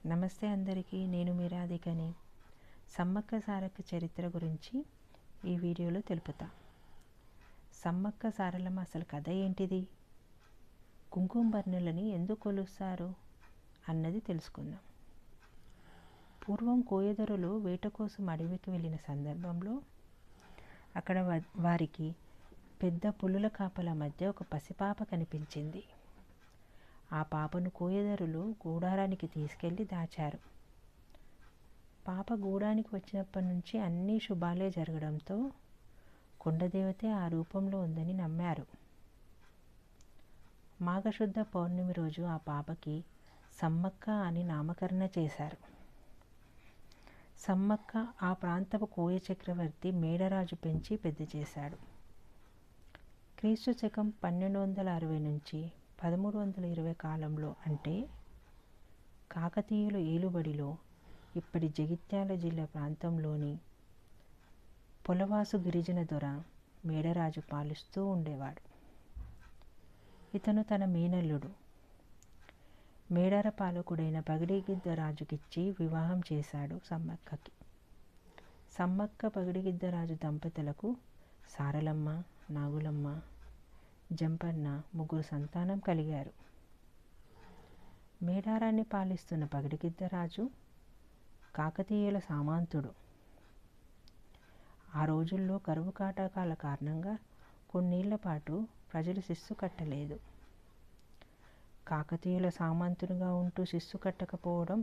నమస్తే అందరికీ, నేను మీ రాధికని. సమ్మక్క సారక్క చరిత్ర గురించి ఈ వీడియోలో తెలుపుతా. సమ్మక్క సారలమ్మ అసలు కథ ఏంటిది, కుంకుమ బర్ణులని ఎందుకు కొలుస్తారు అన్నది తెలుసుకుందాం. పూర్వం కోయదొరలు వేట కోసం అడవికి వెళ్ళిన సందర్భంలో అక్కడ వారికి పెద్ద పులుల కాపల మధ్య ఒక పసిపాప కనిపించింది. ఆ పాపను కోయదొరలు గూడారానికి తీసుకెళ్ళి దాచారు. పాప గూడానికి వచ్చినప్పటి నుంచి అన్నీ శుభాలే జరగడంతో కొండదేవతే ఆ రూపంలో ఉందని నమ్మారు. మాఘశుద్ధ పౌర్ణమి రోజు ఆ పాపకి సమ్మక్క అని నామకరణ చేశారు. సమ్మక్క ఆ ప్రాంతపు కోయ చక్రవర్తి మేడరాజు పెంచి పెద్ద చేశాడు. క్రీస్తు శకం 1260 నుంచి 1320 కాలంలో, అంటే కాకతీయుల ఏలుబడిలో ఇప్పటి జగిత్యాల జిల్లా ప్రాంతంలోని పొలవాసు గిరిజన దొర మేడరాజు పాలిస్తూ ఉండేవాడు. ఇతను తన మేనల్లుడు మేడార పాలకుడైన పగిడిగిద్ద రాజుకిచ్చి వివాహం చేశాడు సమ్మక్కకి. సమ్మక్క పగిడిగిద్ద రాజు దంపతులకు సారలమ్మ, నాగులమ్మ, జంపన్న ముగ్గురు సంతానం కలిగారు. మేడారాన్ని పాలిస్తున్న పగిడిగిద్దరాజు కాకతీయుల సామంతుడు. ఆ రోజుల్లో కరువు కాటకాల కారణంగా కొన్నేళ్ల పాటు ప్రజలు శిస్తు కట్టలేదు. కాకతీయుల సామంతునిగా ఉంటూ శిస్తు కట్టకపోవడం,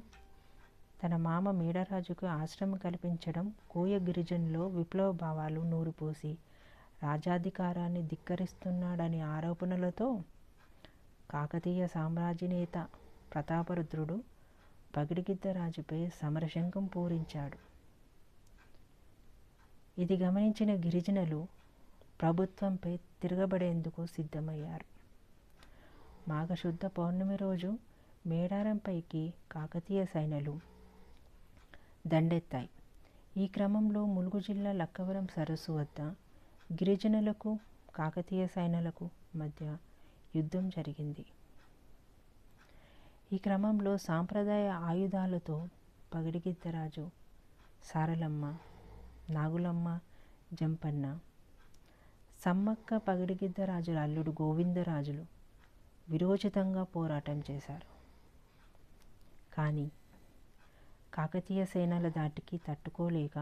తన మామ మేడరాజుకు ఆశ్రమం కల్పించడం కోయ గిరిజనులో విప్లవ భావాలు నూరిపోసి రాజాధికారాన్ని ధిక్కరిస్తున్నాడనే ఆరోపణలతో కాకతీయ సామ్రాజ్యనేత ప్రతాపరుద్రుడు పగిడిగిద్దరాజుపై సమరశంఖం పూరించాడు. ఇది గమనించిన గిరిజనులు ప్రభుత్వంపై తిరగబడేందుకు సిద్ధమయ్యారు. మాఘశుద్ధ పౌర్ణమి రోజు మేడారంపైకి కాకతీయ సైన్యాలు దండెత్తాయి. ఈ క్రమంలో ములుగు జిల్లా లక్కవరం సరస్సు వద్ద గిరిజనులకు కాకతీయ సైన్యాలకు మధ్య యుద్ధం జరిగింది. ఈ క్రమంలో సాంప్రదాయ ఆయుధాలతో పగిడిగిద్దరాజు, సారలమ్మ, నాగులమ్మ, జంపన్న, సమ్మక్క పగిడిగిద్దరాజుల అల్లుడు గోవిందరాజులు విరోచితంగా పోరాటం చేశారు. కానీ కాకతీయ సేనల దాటికి తట్టుకోలేక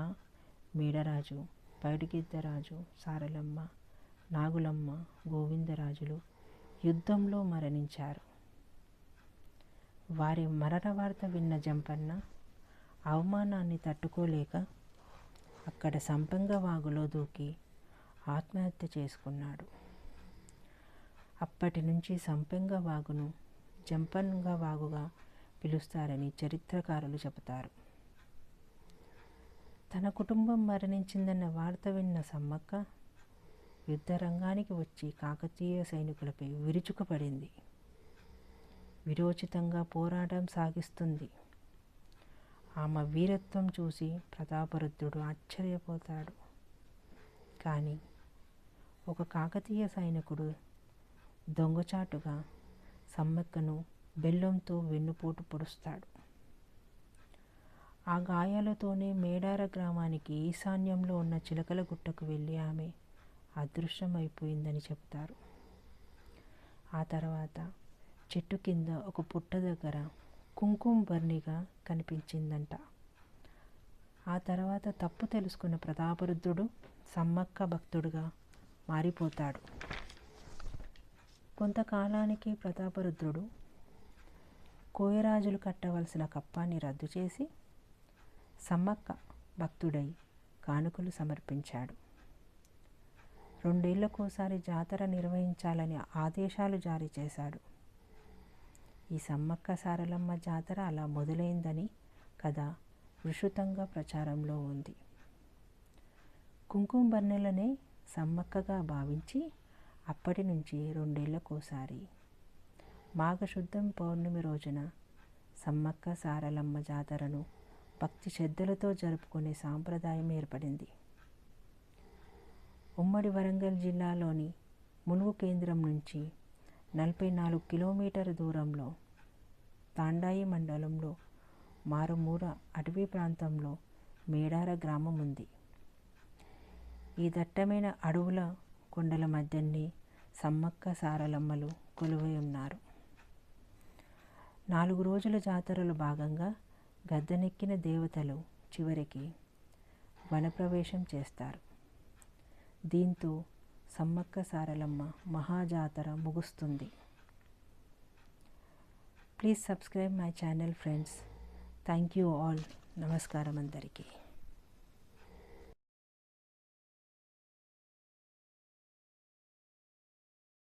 మేడరాజు, పగిడిగిద్దరాజు, సారలమ్మ, నాగులమ్మ, గోవిందరాజులు యుద్ధంలో మరణించారు. వారి మరణ వార్త విన్న జంపన్న అవమానాన్ని తట్టుకోలేక అక్కడ సంపెంగ వాగులో దూకి ఆత్మహత్య చేసుకున్నాడు. అప్పటి నుంచి సంపెంగ వాగును జంపన్న వాగుగా పిలుస్తారని చరిత్రకారులు చెబుతారు. తన కుటుంబం మరణించిందన్న వార్త విన్న సమ్మక్క యుద్ధ రంగానికి వచ్చి కాకతీయ సైనికులపై విరుచుకుపడింది. విరోచితంగా పోరాటం సాగిస్తుంది. ఆమె వీరత్వం చూసి ప్రతాపరుద్రుడు ఆశ్చర్యపోతాడు. కానీ ఒక కాకతీయ సైనికుడు దొంగచాటుగా సమ్మక్కను బెల్లంతో వెన్నుపోటు పొడుస్తాడు. ఆ గాయాలతోనే మేడార గ్రామానికి ఈశాన్యంలో ఉన్న చిలకల గుట్టకు వెళ్ళి ఆమె అదృశ్యమైపోయిందని చెబుతారు. ఆ తర్వాత చెట్టు కింద ఒక పుట్ట దగ్గర కుంకుమ బర్ణిగా కనిపించిందంట. ఆ తర్వాత తప్పు తెలుసుకున్న ప్రతాపరుద్రుడు సమ్మక్క భక్తుడుగా మారిపోతాడు. కొంతకాలానికి ప్రతాపరుద్రుడు కోయరాజులు కట్టవలసిన కప్పాన్ని రద్దు చేసి సమ్మక్క భక్తుడై కానుకలు సమర్పించాడు. 2 ఏళ్లకోసారి జాతర నిర్వహించాలని ఆదేశాలు జారీ చేశాడు. ఈ సమ్మక్క సారలమ్మ జాతర అలా మొదలైందని కథ విస్తృతంగా ప్రచారంలో ఉంది. కుంకుమ బర్ణెలనే సమ్మక్కగా భావించి అప్పటి నుంచి 2 ఏళ్లకోసారి మాఘశుద్ధం పౌర్ణమి రోజున సమ్మక్క సారలమ్మ జాతరను భక్తి శ్రద్ధలతో జరుపుకునే సాంప్రదాయం ఏర్పడింది. ఉమ్మడి వరంగల్ జిల్లాలోని ములుగు కేంద్రం నుంచి 44 కిలోమీటర్ల దూరంలో తాండాయి మండలంలో మారుమూల అటవీ ప్రాంతంలో మేడార గ్రామం ఉంది. ఈ దట్టమైన అడవుల కొండల మధ్యనే సమ్మక్క సారలమ్మలు కొలువై ఉన్నారు. 4 రోజుల జాతరలో భాగంగా గద్దెనెక్కిన దేవతలు చివరికి వనప్రవేశం చేస్తారు. దీంతో సమ్మక్క సారలమ్మ మహాజాతర ముగుస్తుంది. Please subscribe my channel friends. Thank you all. నమస్కారం అందరికీ.